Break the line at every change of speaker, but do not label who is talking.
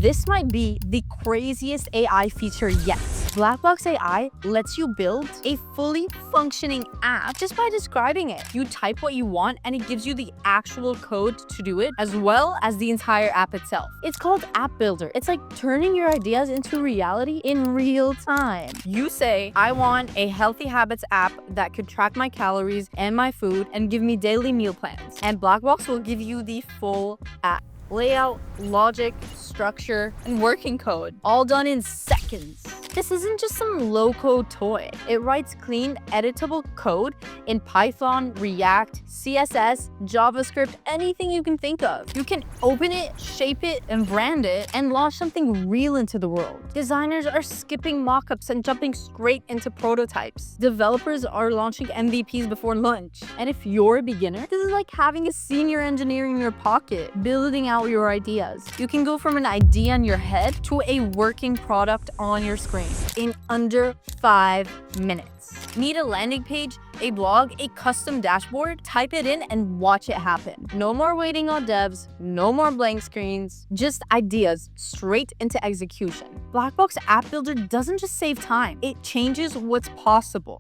This might be the craziest AI feature yet. Blackbox AI lets you build a fully functioning app just by describing it. You type what you want and it gives you the actual code to do it, as well as the entire app itself. It's called App Builder. It's like turning your ideas into reality in real time. You say, I want a healthy habits app that could track my calories and my food and give me daily meal plans. And Blackbox will give you the full app. Layout, logic, structure, and working code, all done in seconds. This isn't just some low-code toy. It writes clean, editable code in Python, React, CSS, JavaScript, anything you can think of. You can open it, shape it, and brand it, and launch something real into the world. Designers are skipping mockups and jumping straight into prototypes. Developers are launching MVPs before lunch. And if you're a beginner, this is like having a senior engineer in your pocket, building out your ideas. You can go from an idea in your head to a working product on your screen in under 5 minutes. Need a landing page, a blog, a custom dashboard? Type it in and watch it happen. No more waiting on devs, no more blank screens, just ideas straight into execution. Blackbox App Builder doesn't just save time, it changes what's possible.